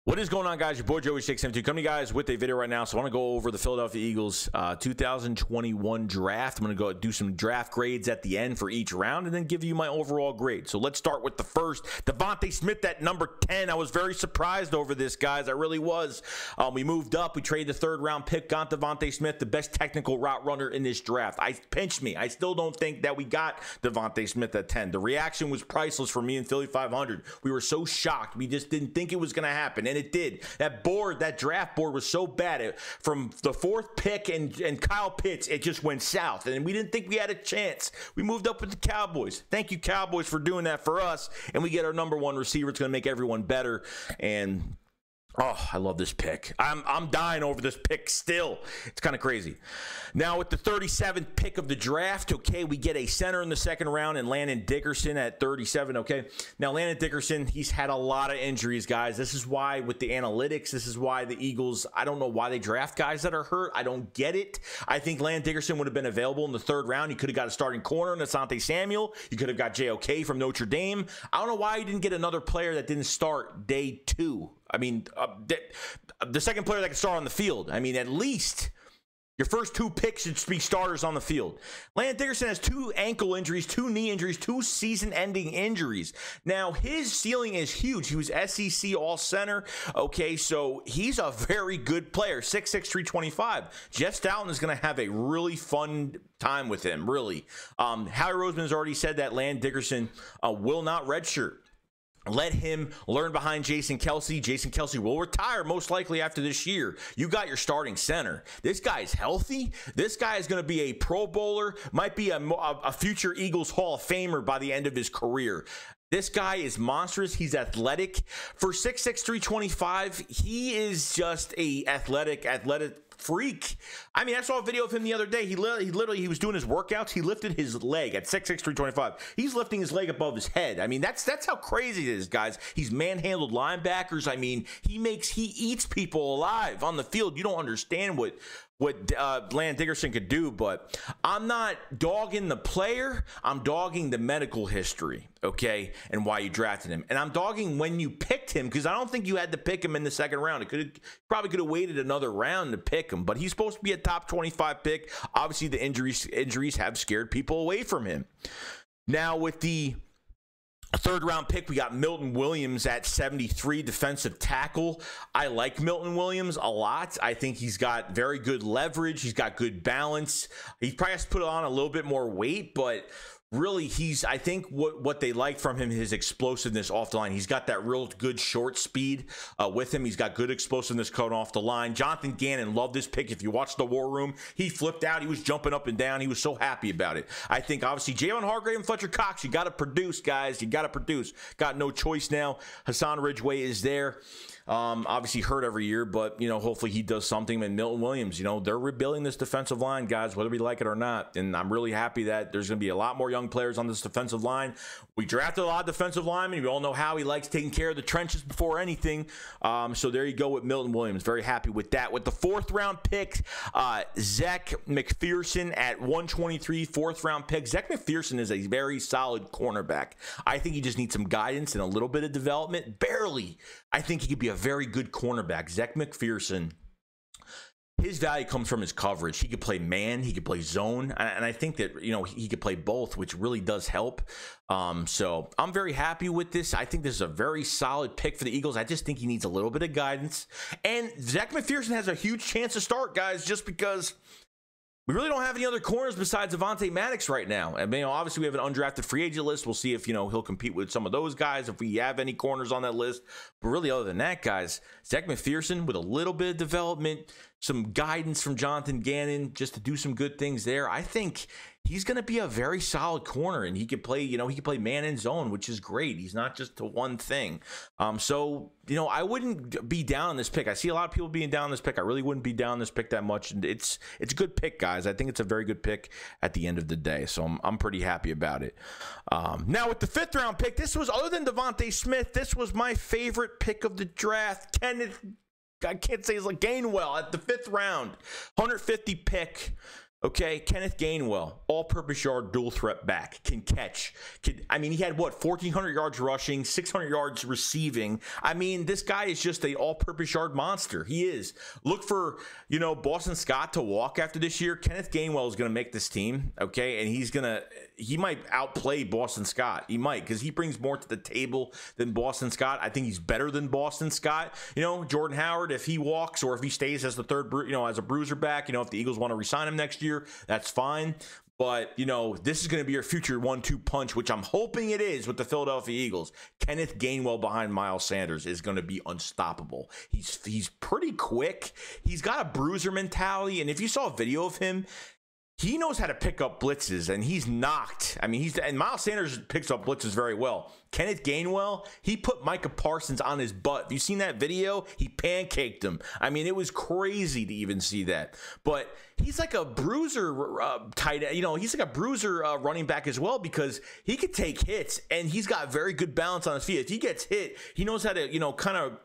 What is going on, guys? Your boy Joey 672 coming to you guys with a video right now. So I want to go over the Philadelphia Eagles 2021 draft. I'm going to go do some draft grades at the end for each round and then give you my overall grade. So let's start with the first. Devonta Smith at number 10. I was very surprised over this, guys. I really was. We moved up. We traded the third-round pick, got Devonta Smith, the best technical route runner in this draft. Pinched me. I still don't think that we got Devonta Smith at 10. The reaction was priceless for me and Philly 500. We were so shocked. We just didn't think it was going to happen. And it did. That draft board was so bad. From the fourth pick and Kyle Pitts, it just went south. And we didn't think we had a chance. We moved up with the Cowboys. Thank you, Cowboys, for doing that for us. And we get our number one receiver. It's going to make everyone better. And oh, I love this pick. I'm dying over this pick still. It's kind of crazy. Now, with the 37th pick of the draft, okay, we get a center in the second round and Landon Dickerson at 37, okay? Now, Landon Dickerson, he's had a lot of injuries, guys. This is why, with the analytics, this is why the Eagles, I don't know why they draft guys that are hurt. I don't get it. I think Landon Dickerson would have been available in the third round. You could have got a starting corner in Asante Samuel. You could have got JOK from Notre Dame. I don't know why you didn't get another player that didn't start day two. I mean, the second player that can start on the field. I mean, at least your first two picks should be starters on the field. Landon Dickerson has 2 ankle injuries, 2 knee injuries, 2 season-ending injuries. Now, his ceiling is huge. He was SEC All-Center. Okay, so he's a very good player, 6'6", 325. Jeff Stoughton is going to have a really fun time with him, really. Howie Roseman has already said that Landon Dickerson will not redshirt. Let him learn behind Jason Kelce. Jason Kelce will retire most likely after this year. You got your starting center. This guy's healthy. This guy is going to be a Pro Bowler, might be a future Eagles Hall of Famer by the end of his career. This guy is monstrous. He's athletic. For 6'6", 325, he is just a athletic freak. I mean, I saw a video of him the other day. He was doing his workouts. He lifted his leg at 6'6", 325. He's lifting his leg above his head. I mean, that's how crazy it is, guys. He's manhandled linebackers. I mean, he eats people alive on the field. You don't understand what Landon Dickerson could do, but I'm not dogging the player. I'm dogging the medical history, okay, and why you drafted him. And I'm dogging when you picked him, because I don't think you had to pick him in the second round. It probably could have waited another round to pick him, but he's supposed to be a top 25 pick. Obviously, the injuries have scared people away from him. Now, with the third-round pick, we got Milton Williams at 73, defensive tackle. I like Milton Williams a lot. I think he's got very good leverage. He's got good balance. He probably has to put on a little bit more weight, but really, I think what they like from him is his explosiveness off the line. He's got that real good short speed with him. He's got good explosiveness coming off the line. Jonathan Gannon loved this pick. If you watch the War Room, he flipped out. He was jumping up and down. He was so happy about it. I think, obviously, Jalen Hargrave and Fletcher Cox, you got to produce, guys. You got to produce. Got no choice now. Hassan Ridgeway is there. Obviously hurt every year, but, you know, hopefully he does something. And Milton Williams, you know, they're rebuilding this defensive line, guys, whether we like it or not. And I'm really happy that there's going to be a lot more young players on this defensive line. We drafted a lot of defensive linemen. We all know how he likes taking care of the trenches before anything. So there you go with Milton Williams. Very happy with that. With the fourth-round pick, Zack McPherson at 123, fourth-round pick. Zack McPherson is a very solid cornerback. I think he just needs some guidance and a little bit of development. Barely. I think he could be a very good cornerback. Zack McPherson, his value comes from his coverage. He could play man, he could play zone, and I think that, you know, he could play both, which really does help. So I'm very happy with this. I think this is a very solid pick for the Eagles. I just think he needs a little bit of guidance. And Zack McPherson has a huge chance to start, guys, just because we really don't have any other corners besides Avonte Maddox right now. I mean, you know, obviously we have an undrafted free agent list. We'll see if, you know, he'll compete with some of those guys, if we have any corners on that list. But really, other than that, guys, Zack McPherson with a little bit of development, some guidance from Jonathan Gannon just to do some good things there. I think he's going to be a very solid corner, and he can play, you know, he can play man and zone, which is great. He's not just to one thing. So, you know, I wouldn't be down on this pick. I see a lot of people being down on this pick. I really wouldn't be down on this pick that much. And it's a good pick, guys. I think it's a very good pick at the end of the day. So I'm pretty happy about it. Now with the fifth-round pick, this was, other than Devonta Smith, this was my favorite pick of the draft. I can't say it's like Gainwell at the 5th round, 150 pick. Okay, Kenneth Gainwell, all-purpose yard, dual threat back, can catch. I mean, he had what, 1,400 yards rushing, 600 yards receiving. I mean, this guy is just a all-purpose yard monster. He is. Look for, Boston Scott to walk after this year. Kenneth Gainwell is going to make this team, okay, and he might outplay Boston Scott. He might, because he brings more to the table than Boston Scott. I think he's better than Boston Scott. Jordan Howard, if he walks or if he stays as the third, as a bruiser back, if the Eagles want to re-sign him next year, that's fine. But, this is going to be your future 1-2 punch, which I'm hoping it is with the Philadelphia Eagles. Kenneth Gainwell behind Miles Sanders is going to be unstoppable. He's pretty quick. He's got a bruiser mentality. And if you saw a video of him, he knows how to pick up blitzes, and he's knocked. I mean, and Miles Sanders picks up blitzes very well. Kenneth Gainwell, he put Micah Parsons on his butt. Have you seen that video? He pancaked him. I mean, it was crazy to even see that. But he's like a bruiser tight end. He's like a bruiser running back as well, because he could take hits, and he's got very good balance on his feet. If he gets hit, he knows how to, kind of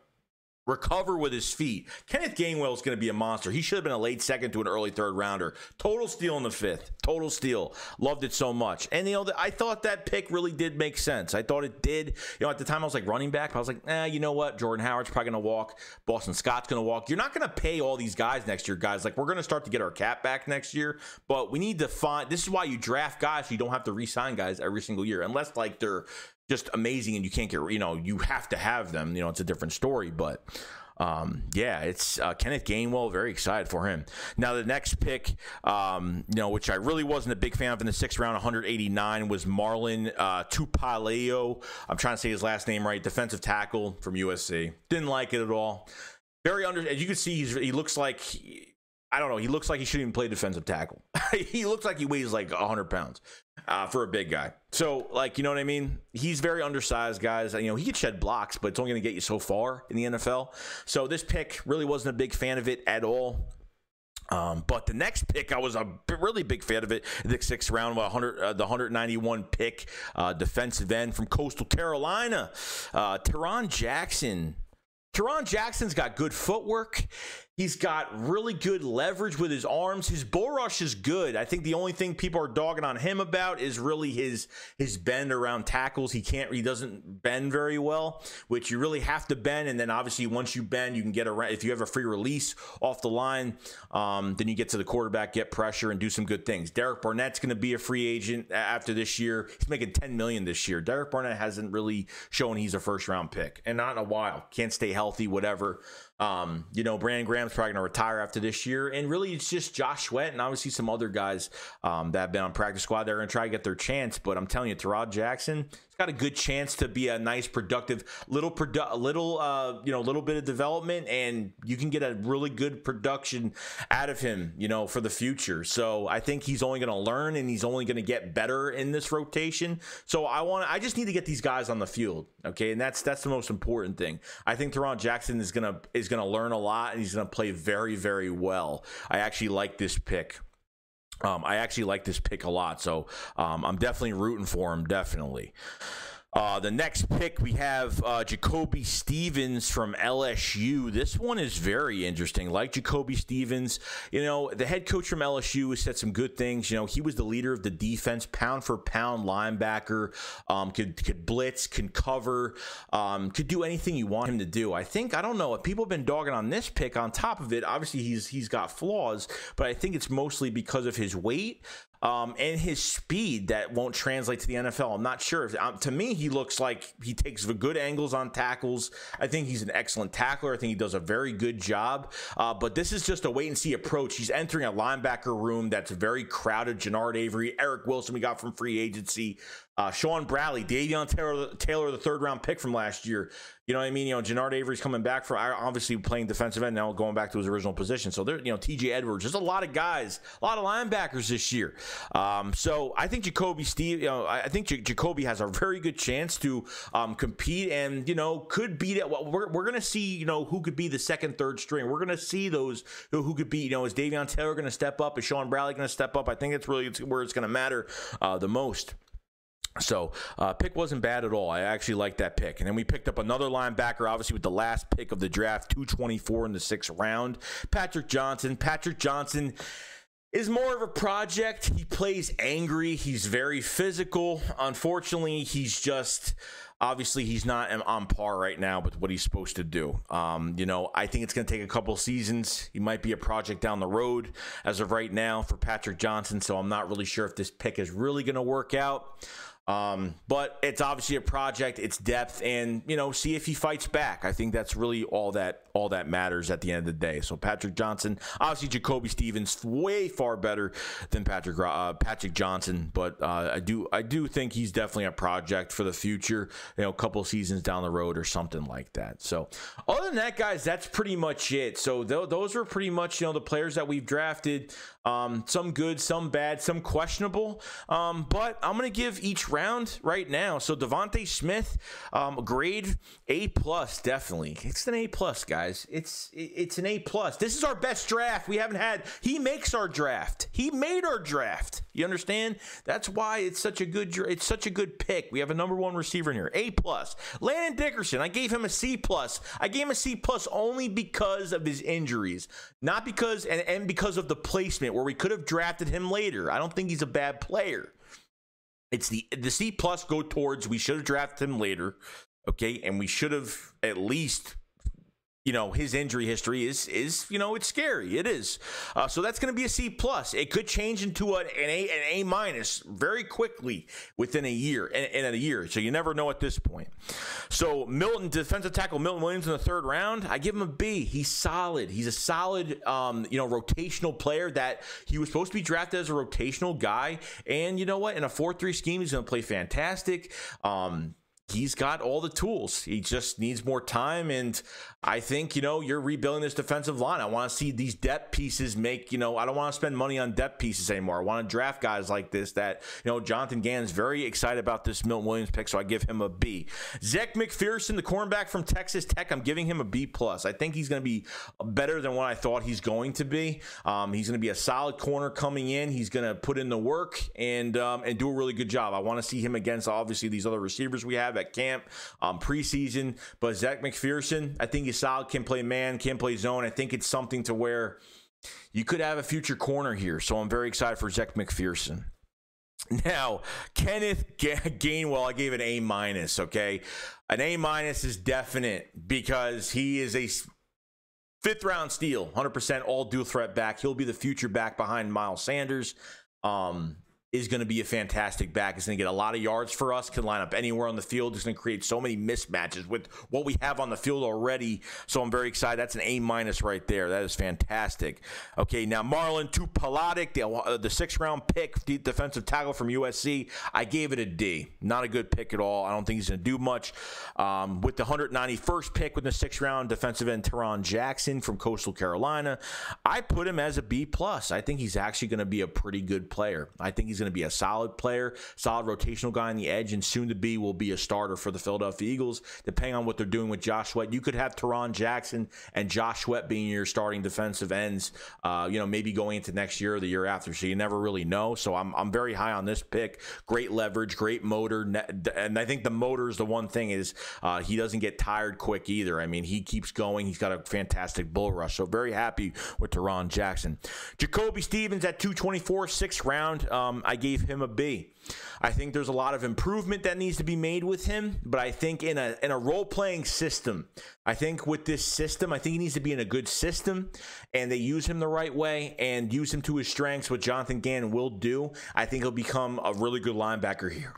recover with his feet. Kenneth Gainwell is going to be a monster. He should have been a late second to an early third rounder. Total steal in the fifth. Total steal. Loved it so much. And, I thought that pick really did make sense. I thought it did. At the time I was like running back. I was like, you know what? Jordan Howard's probably going to walk. Boston Scott's going to walk. You're not going to pay all these guys next year, guys. Like, we're going to start to get our cap back next year. But we need to find, this is why you draft guys so you don't have to re-sign guys every single year. Unless, like, they're just amazing and you can't get, you have to have them. It's a different story. But it's Kenneth Gainwell. Very excited for him. Now the next pick, which I really wasn't a big fan of in the 6th round, 189, was Marlon Tupaleo. I'm trying to say his last name right. Defensive tackle from USC. Didn't like it at all. As you can see, he looks like, I don't know. He looks like he shouldn't even play defensive tackle. He looks like he weighs like 100 pounds for a big guy. So, like, you know what I mean? He's very undersized, guys. He could shed blocks, but it's only going to get you so far in the NFL. So this pick really wasn't a big fan of it at all. But the next pick, I was a really big fan of it. The 6th round, the 191 pick, defensive end from Coastal Carolina, Tyronn Jackson. Tyronn Jackson's got good footwork. He's got really good leverage with his arms. His bull rush is good. I think the only thing people are dogging on him about is really his bend around tackles. He doesn't bend very well, which you really have to bend. And then obviously once you bend, you can get around. If you have a free release off the line, then you get to the quarterback, get pressure, and do some good things. Derek Barnett's going to be a free agent after this year. He's making $10 million this year. Derek Barnett hasn't really shown he's a 1st round pick, and not in a while. Can't stay healthy, whatever. Brandon Graham's probably going to retire after this year. And really, it's just Josh Sweat and obviously some other guys that have been on practice squad. They're going to try to get their chance. But I'm telling you, Tyronn Jackson has got a good chance to be a nice, productive, little bit of development. And you can get a really good production out of him, for the future. So I think he's only going to learn and he's only going to get better in this rotation. So I just need to get these guys on the field. Okay. And that's the most important thing. I think Tyronn Jackson is going to learn a lot, and he's going to play very, very well. I actually like this pick. A lot. So I'm definitely rooting for him. Definitely. The next pick, we have Jacoby Stevens from LSU. This one is very interesting. Like Jacoby Stevens, the head coach from LSU has said some good things. He was the leader of the defense, pound for pound linebacker, could blitz, can cover, could do anything you want him to do. I don't know if people have been dogging on this pick. On top of it, obviously he's got flaws, but I think it's mostly because of his weight. And his speed that won't translate to the NFL. I'm not sure. To me, he looks like he takes good angles on tackles. I think he's an excellent tackler. I think he does a very good job. But this is just a wait-and-see approach. He's entering a linebacker room that's very crowded. Jannard Avery, Eric Wilson we got from free agency. Sean Bradley, Davion Taylor, the 3rd round pick from last year. You know what I mean? Jannard Avery's coming back for obviously playing defensive end now, going back to his original position. So there, TJ Edwards, just a lot of guys, a lot of linebackers this year. So I think Jacoby has a very good chance to compete and could beat it. Well, we're going to see who could be the 2nd, 3rd string. We're going to see those who could be. Is Davion Taylor going to step up? Is Sean Bradley going to step up? I think it's really where it's going to matter the most. So pick wasn't bad at all. I actually liked that pick. And then we picked up another linebacker, obviously with the last pick of the draft, 224 in the 6th round. Patrick Johnson. is more of a project. He plays angry. He's very physical. Unfortunately, he's just, obviously, he's not on par right now with what he's supposed to do. You know, I think it's going to take a couple seasons. He might be a project down the road as of right now for Patrick Johnson, so I'm not really sure if this pick is really going to work out. But it's obviously a project, it's depth, and, you know, see if he fights back. I think that's really all that matters at the end of the day. So Patrick Johnson, obviously Jacoby Stevens, way far better than Patrick Johnson, but I do think he's definitely a project for the future, you know, a couple seasons down the road or something like that. So other than that, guys, that's pretty much it. So those are pretty much, you know, the players that we've drafted. Some good, some bad, some questionable. But I'm going to give each round right now. So Devonta Smith, grade A+, definitely. It's an A+, guys. It's an A+. This is our best draft we haven't had. He makes our draft. He made our draft. You understand? That's why it's such a good pick. We have a #1 receiver in here. A+. Landon Dickerson, I gave him a C+. I gave him a C+ only because of his injuries, not because and because of the placement where we could have drafted him later. I don't think he's a bad player. It's the C+ go towards we should have drafted him later, okay, and we should have at least, you know, his injury history is you know, it's scary. It is. So that's going to be a C+. It could change into an A- very quickly within a year, in a year. So you never know at this point. So defensive tackle Milton Williams in the 3rd round, I give him a B. He's solid. He's a solid, you know, rotational player that he was supposed to be drafted as a rotational guy. And you know what? In a 4-3 scheme, he's going to play fantastic. He's got all the tools. He just needs more time. And I think, you know, you're rebuilding this defensive line. I want to see these depth pieces make, you know, I don't want to spend money on depth pieces anymore. I want to draft guys like this that, you know, Jonathan Gannon's very excited about this Milton Williams pick, so I give him a B. Zack McPherson, the cornerback from Texas Tech, I'm giving him a B+. I think he's going to be better than what I thought he's going to be. He's going to be a solid corner coming in. He's going to put in the work and do a really good job. I want to see him against, obviously, these other receivers we have at camp, preseason. But Zack McPherson, I think he's solid, can play man, can play zone. I think it's something to where you could have a future corner here. So I'm very excited for Zack McPherson. Now, Kenneth Gainwell, I gave an A-, okay? An A- is definite because he is a 5th round steal, 100% all dual threat back. He'll be the future back behind Miles Sanders. Is going to be a fantastic back. He's going to get a lot of yards for us, can line up anywhere on the field. He's going to create so many mismatches with what we have on the field already. So I'm very excited. That's an A- right there. That is fantastic. Okay, now Marlon Tupalatic, the 6th round pick, the defensive tackle from USC. I gave it a D. Not a good pick at all. I don't think he's going to do much. With the 191st pick with the 6th round, defensive end Tyronn Jackson from Coastal Carolina, I put him as a B+. I think he's actually going to be a pretty good player. I think he's going to be a solid player, solid rotational guy on the edge, and soon to be will be a starter for the Philadelphia Eagles, depending on what they're doing with Josh Sweat. You could have Tyronn Jackson and Josh Sweat being your starting defensive ends, you know, maybe going into next year or the year after, so you never really know. So I'm very high on this pick. Great leverage, great motor, and I think the motor is the one thing is he doesn't get tired quick either. I mean, he keeps going. He's got a fantastic bull rush, so very happy with Tyronn Jackson. Jacoby Stevens at 224, 6th round. I gave him a B. I think there's a lot of improvement that needs to be made with him, but I think in a role-playing system, I think with this system, I think he needs to be in a good system, and they use him the right way and use him to his strengths, what Jonathan Gannon will do. I think he'll become a really good linebacker here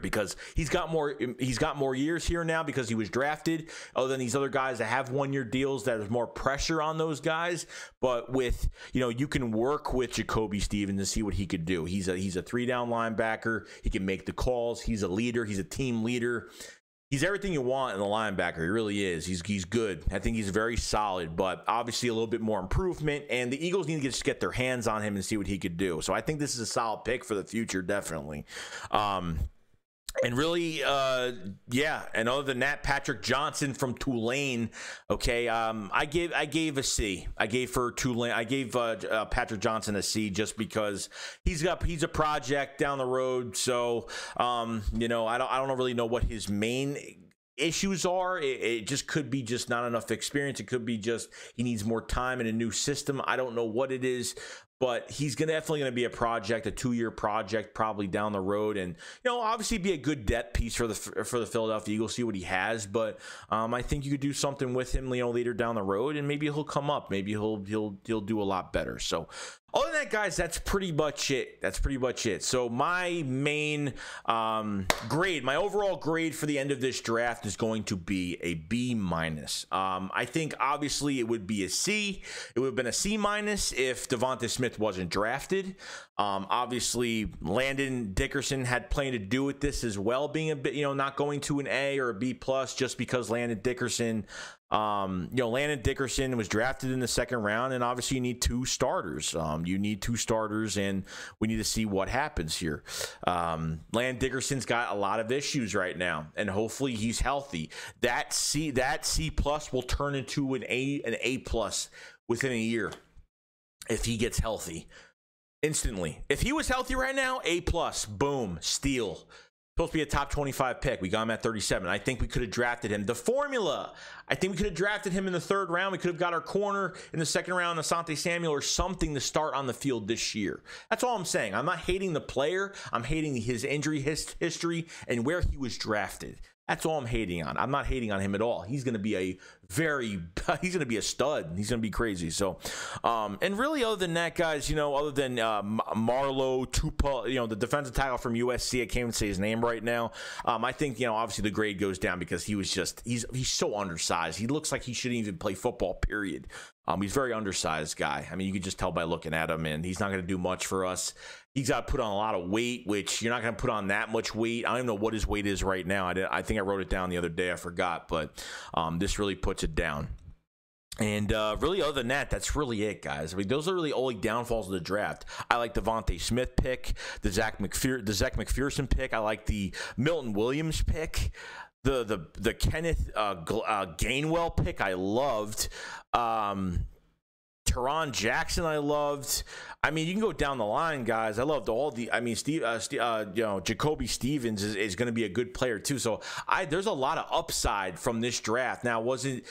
because he's got more years here now because he was drafted, other than these other guys that have 1-year deals. There's more pressure on those guys, but with, you know, you can work with Jacoby Stevens and see what he could do. He's a 3-down linebacker. He can make the calls. He's a leader. He's a team leader. He's everything you want in a linebacker. He really is. He's good. I think he's very solid, but obviously a little bit more improvement, and the Eagles need to just get their hands on him and see what he could do. So I think this is a solid pick for the future, definitely. And really, yeah. And other than that, Patrick Johnson from Tulane. Okay, I gave a C. I gave for Tulane. I gave Patrick Johnson a C just because he's a project down the road. So, you know, I don't really know what his main issues are. It just could be just not enough experience. It could be just he needs more time in a new system. I don't know what it is. but he's definitely going to be a project, a 2-year project probably down the road, and obviously be a good depth piece for the Philadelphia Eagles. See what he has, but I think you could do something with him, later down the road, and maybe he'll come up. Maybe he'll do a lot better. So other than that, guys, that's pretty much it. So my main grade, my overall grade for the end of this draft is going to be a B-. I think obviously it would be a C. It would have been a C- if Devonta Smith wasn't drafted. Obviously Landon Dickerson had plenty to do with this as well, being a bit, not going to an A or a B+, just because Landon Dickerson was drafted in the 2nd round, and obviously you need 2 starters. And we need to see what happens here. Landon Dickerson's got a lot of issues right now, and hopefully he's healthy. That C+ will turn into an A+ within a year if he gets healthy. Instantly. If he was healthy right now, A+, boom, steal. Supposed to be a top 25 pick. We got him at 37. I think we could have drafted him. The formula, I think we could have drafted him in the 3rd round. We could have got our corner in the 2nd round, Asante Samuel, or something to start on the field this year. That's all I'm saying. I'm not hating the player. I'm hating his injury history and where he was drafted. That's all I'm hating on. I'm not hating on him at all. He's going to be he's going to be a stud. He's going to be crazy. So, and really other than that, guys, other than Marlo Tupa, the defensive tackle from USC, I can't even say his name right now. I think, obviously the grade goes down because he's so undersized. He looks like he shouldn't even play football, period. He's a very undersized guy. I mean, you can just tell by looking at him, and he's not going to do much for us. He's got to put on a lot of weight, which you're not going to put on that much weight. I don't even know what his weight is right now. I think I wrote it down the other day. I forgot, but this really puts it down. And really, other than that, that's really it, guys. I mean, those are really only downfalls of the draft. I like the Devonta Smith pick, the Zack McPherson pick. I like the Milton Williams pick. The Kenneth Gainwell pick I loved. Tyronn Jackson I loved. I mean, you can go down the line, guys. I loved all the. I mean, Jacoby Stevens is going to be a good player too. So there's a lot of upside from this draft. Now, was it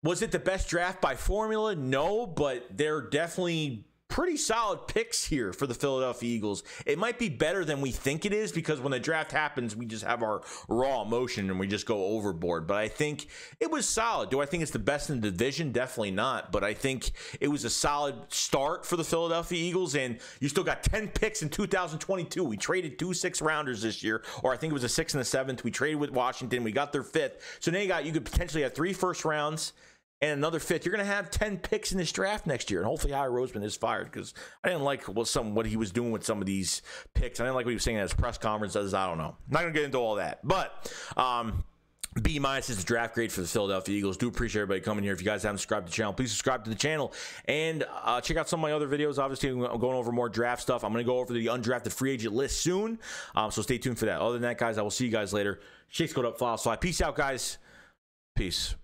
the best draft by formula? No, but they're definitely pretty solid picks here for the Philadelphia Eagles. It might be better than we think it is because when the draft happens, we just have our raw emotion and we just go overboard. But I think it was solid. Do I think it's the best in the division? Definitely not. But I think it was a solid start for the Philadelphia Eagles. And you still got 10 picks in 2022. We traded 2 6-rounders this year, or I think it was a 6th and a 7th. We traded with Washington. We got their 5th. So now you could potentially have 3 first rounds and another 5th. You're going to have 10 picks in this draft next year. And hopefully Howie Roseman is fired because I didn't like what he was doing with some of these picks. I didn't like what he was saying at his press conferences. I don't know. I'm not going to get into all that. But B- is the draft grade for the Philadelphia Eagles. Do appreciate everybody coming here. If you guys haven't subscribed to the channel, please subscribe to the channel. And check out some of my other videos. Obviously, I'm going over more draft stuff. I'm going to go over the undrafted free agent list soon. So stay tuned for that. Other than that, guys, I will see you guys later. Shakes code up, files fly. Peace out, guys. Peace.